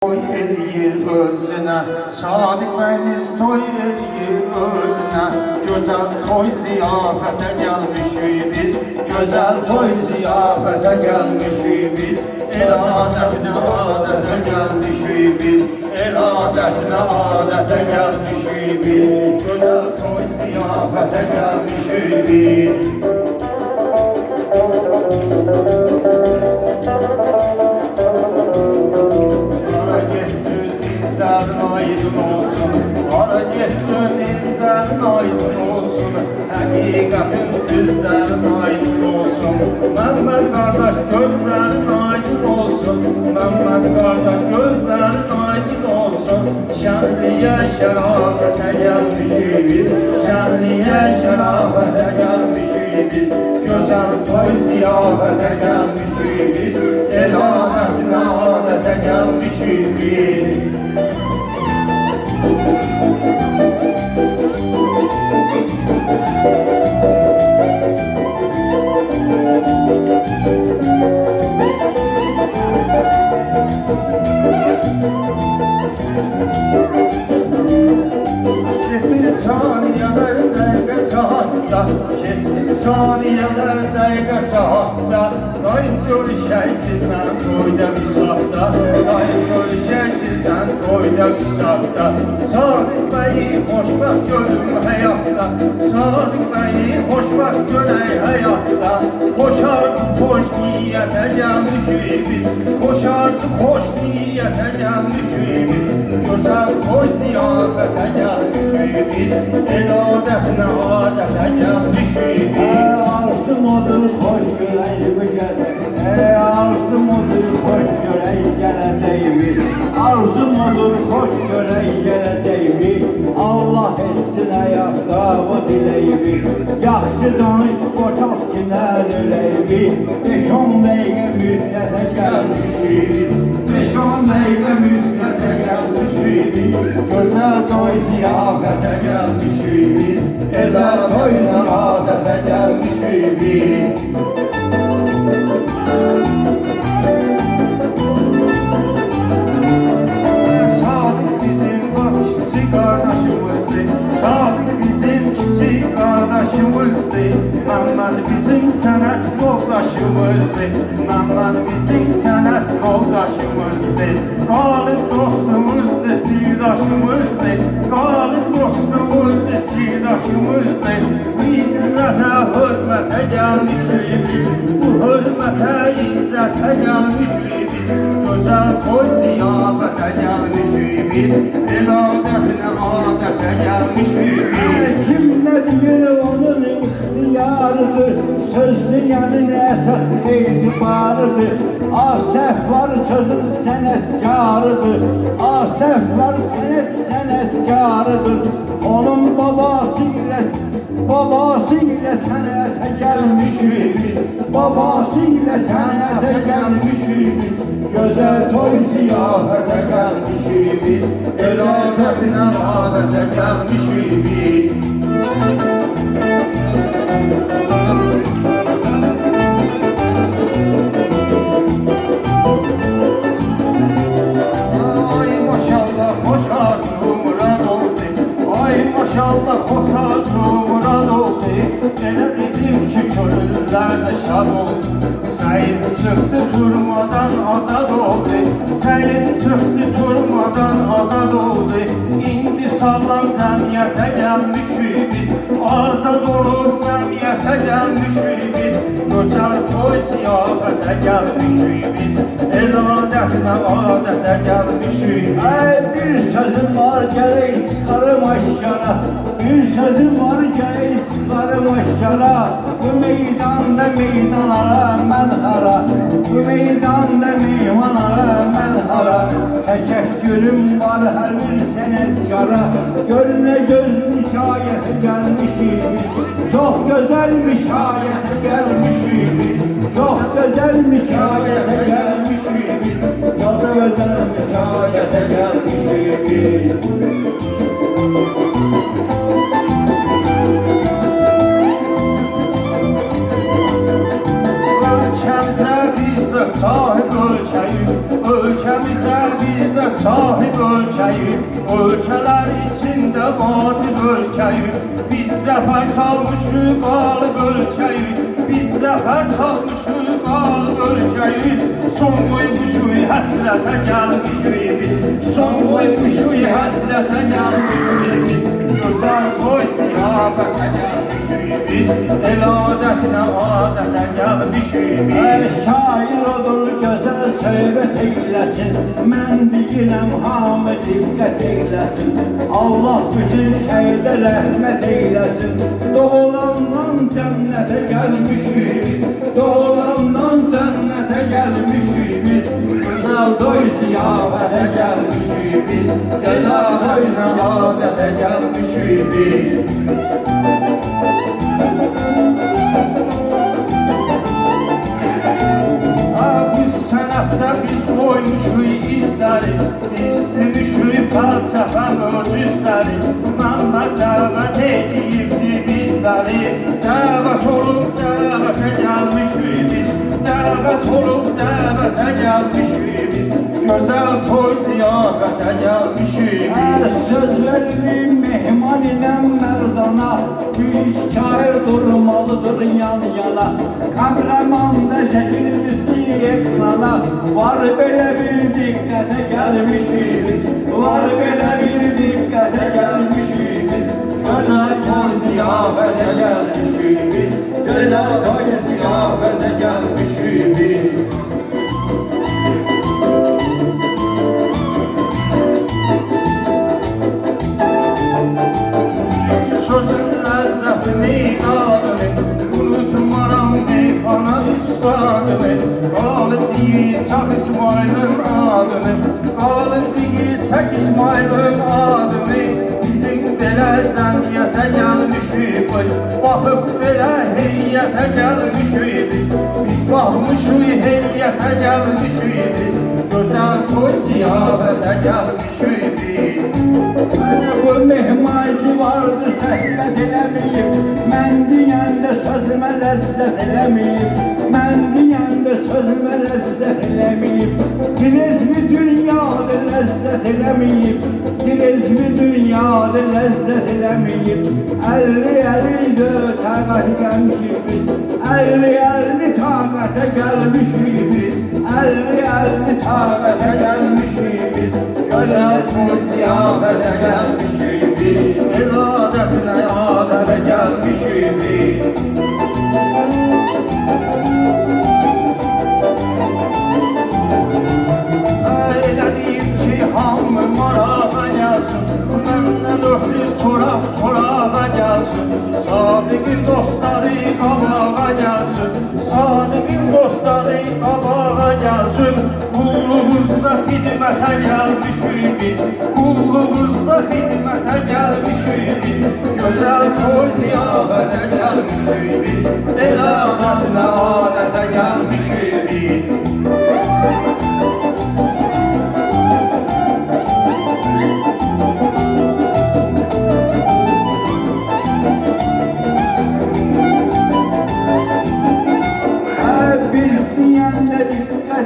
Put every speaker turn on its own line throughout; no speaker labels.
Toy eləyir özünə, Sadiq bəyimiz toy eləyir özünə. Gözəl toy ziyafətə gəlmişik biz, Gözəl toy ziyafətə gəlmişik biz. El adətinə adətə gəlmişik biz, El adətinə adətə gəlmişik biz. Gözəl toy ziyafətə gəlmişik biz. Aydın olsun, ara getdin izlərin aydın olsun, həqiqətin düzlərin aydın olsun. Məmməd qardaş gözlərin aydın olsun, Məmməd qardaş gözlərin aydın olsun. Şənliyə şərafətə gəlmişik biz, Şənliyə şərafətə gəlmişik biz. Gözəl toy ziyafətə gəlmişik biz, El adətinə adətə gəlmişik biz. Keçir saniyeler dəqiqə saatda, keçir saniyeler dəqiqə saatda. Dayım görüşək sizdən toyda vüsatda, Dayım görüşək sizdən toyda vüsatda. Sadiq bəyi xoşbəxt görüm həyatda, Sadiq bəyi xoşbəxt görək həyatda. Xoş arzu xoş niyyətə gəlmişik biz, Xoş arzu xoş niyyətə gəlmişik biz. Gözəl toy ziyafətə gəlmişik biz, El adətinə adətə gəlmişik biz.
Arzum odur xoş görəyimi gələk, arzum odur xoş görək gələcəyimi, arzum odur xoş görək gələcəyimi. Allah etsin həyatda bu diləyimi, yaxşı danış boşalt ki nər öləyimi. 5-10 dəqiqə müddətə gəlmişik biz, 5-10 dəqiqə müddətə gəlmişik biz.
Gözəl toy ziyafətə gəlmişik biz,
Elə toyuna adətə gəlmişik biz.
Sadiq bizim bax kiçik qardaşımızdır, Sadiq bizim kiçik qardaşımızdır. Məmməd bizim sənət yoldaşımızdır, Məmməd bizim sənət yoldaşımızdır. Qalib dostumuzdur, sirdaşımızdır, Qalib dostumuzdur, sirdaşımızdır. Bu izzətə, hörmətə gəlmişik biz, Bu hörmətə, izzətə gəlmişik biz. Gözəl toy ziyafətə gəlmişik biz, El adətinə adətə gəlmişik biz.
Kim nə deyir onun ixtiyarıdır, söz deyənin əsas etibarıdır. Asəf var sözün sənətkarıdır, Asəf var sənətkarıdır. Onun babası ilə sənətə gəlmişik biz, Babası ilə sənətə gəlmişik biz. Gözəl toy ziyafətə gəlmişik biz,
El adətinə adətə gəlmişik biz. Ay maşallah xoş arzu murad oldu, Ay maşallah xoş arzu murad oldu. Elə dedim ki könüllər də şad oldu, Səyid çıxdı turmadan azad oldu, Səyid çıxdı turmadan azad oldu. İndi sağlam cəmiyyətə gəlmişik biz, Azad olub cəmiyyətə gəlmişik biz. Gözəl toy ziyafətə gəlmişik biz, El adətinə adətə gəlmişik.
bir sözüm var gələk çıxarım aşkara, Bir sözüm var gələk çıxarım aşkara. Bu meydanda meydanlara mən hara, Bu meydanda meymanlara mən hara. Təşəkkürüm var hər bir sənətkara, Görünə göz müşayətə gəlmişik biz, Çox gözəl müşayətə gəlmişik biz, Çox gözəl müşayətə gəlmişik biz, Çox gözəl müşayətə gəlmişik biz.
Ölkəmizə bizdə sahib ölkəyik, ölkəmizə bizdə sahib ölkəyi, ölkələr içində vacib ölkəyi. Biz zəfər çalmışıq qalıb ölkəyi, biz zəfər çalmışıq qalıb ölkəyi. Son qoymuşuq həsrətə gəlmişik biz, son qoymuşuq həsrətə gəlmişik biz. Gözəl toy ziyafətə gəlmişik biz, el adətinə adətə gəlmişik biz.
Şair odur gözəl söhbət eyləsin, mən deyirəm hamı diqqət eyləsin. Allah bütün şeydə rəhmət eyləsin. Doğulandan cənnətə gəlmişik biz, doğulandan cənnətə gəlmişik biz. Gözəl toy ziyafətə gəlmişik biz, gözəl toy ziyafətə gəlmişik biz.
Sənətdə biz qoymuşuq izləri, biz demişuq fəlsəfə möcüzləri. Məmməd dəvət edibdi bizləri, dəvət olub dəvətə gəlmişik biz, dəvət olub dəvətə gəlmişik biz. Gözəl toy ziyafətə gəlmişik biz.
Söz veririm mehman ilə mərdana, büyük şair durmalıdır yan yana. Qəhrəmanda çəkilmişdi ekrana, var belə bir diqqətə gəlmişik biz, var belə bir diqqətə gəlmişik biz. Gözəl toy ziyafətə gəlmişik biz, gözəl toy ziyafətə gəlmişik biz.
Sözün ləzzətini, dadını, unutmaram meyxana üstadını. Qalıb deyir, çaq İsmail'in adını, qalıb deyir, çək İsmail'in adını. Bizim belə cəmiyyətə gəlmişik biz, baxıb belə heyyətə gəlmişik biz. Biz baxmışıq heyyətə gəlmişik biz, gözəl toy ziyafətə gəlmişik biz.
Bu mehman ki vardı söhbət eləməyib, mən deyəndə sözümə ləzzət eləməyib, mən deyəndə sözümə ləzzət eləməyib. Dinizmi dünyada ləzzət eləməyib, dinizmi dünyada ləzzət eləməyib. 50-50 taqət gəlmişik biz, 50-50 taqətə gəlmişik biz, 50-50 taqətə gəlmişik biz. Gözəl toy ziyafətə gəlmişik biz, el adətinə adətə gəlmişik biz. Elədiyim ki, hamı marağa gəlsin, məndən ötürü sorağa gəlsin. Sadiqin dostları qabağa gəlsin, sadiqin dostları qabağa gəlsin. Qulluğuzda xidmətə gəlmişik biz, qulluğuzda xidmətə gəlmişik biz. Gözəl toy ziyafətə gəlmişik biz, el adətinə adətə gəlmişik biz.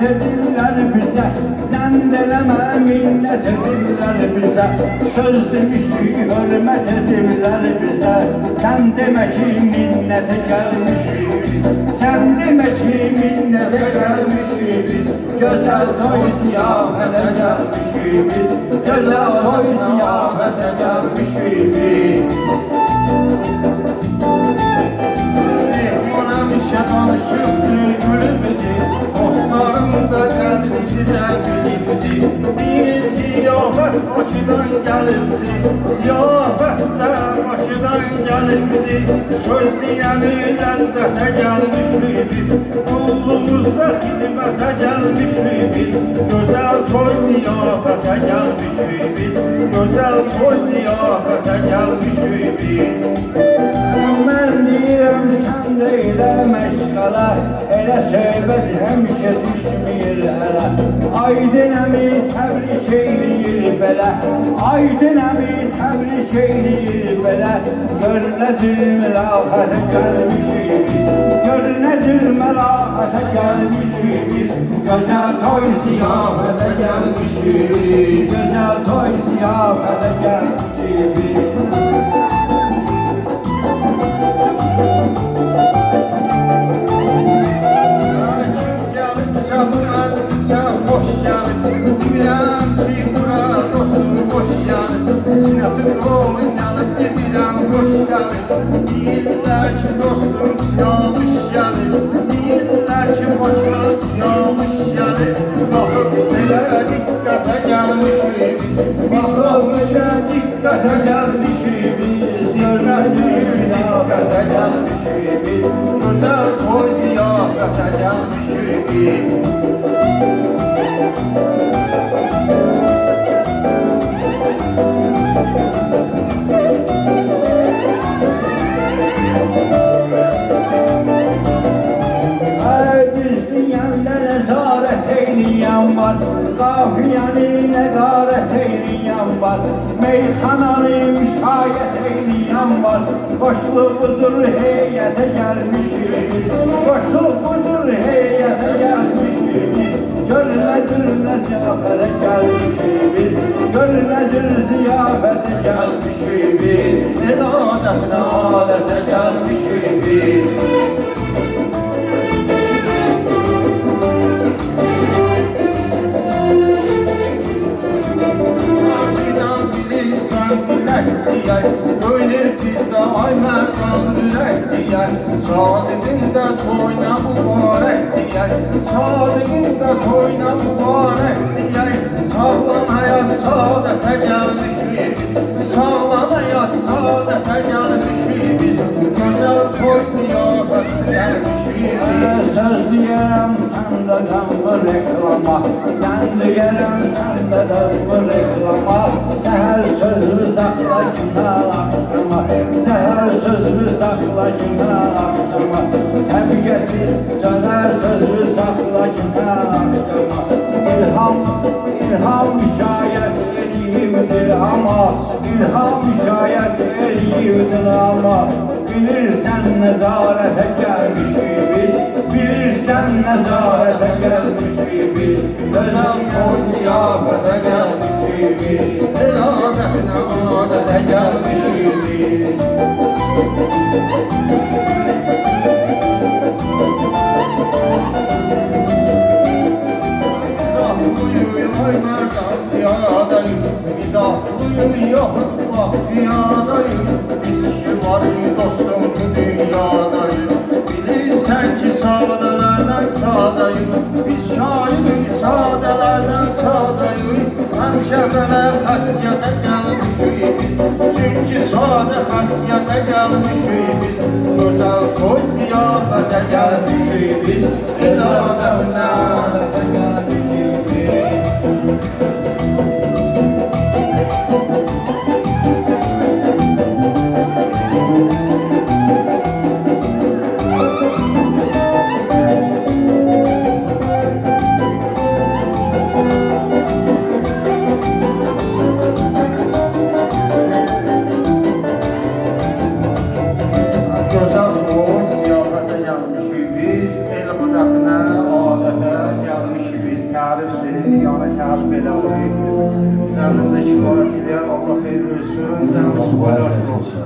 Edirlər bizə, zənd eləmə minnət edirlər bizə. Söz demişik, hörmət edirlər bizə. Sən demə ki, minnətə gəlmişik biz, sən demə ki, minnətə gəlmişik biz. Gözəl toy ziyafətə gəlmişik biz, gözəl toy ziyafətə gəlmişik biz.
Həmişə danışıbdır gülübüdür, dostlarım da qədridir də gülübüdür. Bir ziyafət Bakıdan gəlibdir, ziyafət də Bakıdan gəlibdir. Söz deyəni ləzzətə gəlmişik biz, qulluğuzda xidmətə gəlmişik biz. Gözəl toy ziyafətə gəlmişik biz, gözəl toy ziyafətə gəlmişik biz.
Mən deyirəm sən də elə məşğələ, elə söhbət həmişə düşməyir ələ. Aydın əmi təbrik eyləyir belə, Aydın əmi təbrik eyləyir belə. Gör nədir məlahətə gəlmişik biz. Gör nədir məlahətə gəlmişik biz. Gözəl toy ziyafətə gəlmişik biz. Gözəl toy ziyafətə gəlmişik biz.
Deyirlər ki, dostum siyamış gəlir. Deyirlər ki, başına siyamış gəlir. Baxıb belə diqqətə gəlmişik biz.
Baxıb belə diqqətə gəlmişik biz.
Görmədik diqqətə gəlmişik biz. Gözəl toy ziyafətə gəlmişik biz.
Var, qafiyəni nəqarət eyləyən var, meyxananı müşayət eyləyən var, qoşulu buzur heyətə gəlmişik, qoşulu buzur heyətə gəlmişik, gör nədir ziyafətə gəlmişik biz, gör nədir ziyafətə gəlmişik biz,
El adətinə
adətə gəlmişik biz.Öyler
bizde ay merdan ürək deyər. Sadibində toyna mübarək deyər. Sadibində toyna mübarək deyər. Sağlam həyat saadətə gəlmişik biz. Sağlam həyat saadətə gəlmişik biz. Gözəl toy ziyafətə gəlmişik biz.
Söz deyərəm səndədən bu reklama, sən deyərəm səndədən bu reklama, səhər sözümü saxla günlər axşama, səhər sözümü saxla günlər axşama, təbiəti gözəl sözümü saxla günlər axşama, İlham müşayət eləyimdir amma, İlham müşayət eləyimdir amma, bilirsən nəzarətə gəlmişik biz, bilirsən nəzarətə gəlmişik biz,
Gözəl toy ziyafətə gəlmişik biz. El adətinə adətə gəlmişik biz. Mizahlıyıq ay mərdan piyadayıq, mizahlıyıq yaxın vaxt piyadayıq. Biz ki varıq dostum bu dünyadayıq. Bilirsən ki sadələrdən sadayıq, biz şairik sadələrdən sadayıq. Həmişə belə xəsiyyətə gəlmişik biz, çünki sadə xəsiyyətə gəlmişik biz. Gözəl toy ziyafətə gəlmişik biz, el adəminə adətə gəlmişik biz. Gözəl toy ziyafətə gəlmişik biz, el adətinə adətə gəlmişik biz. Tərifdir, yəni tərif elədik. Zənnimizə kifayət eləyər, Allah xeyir versin, zənnimiz qoylarsın olsun.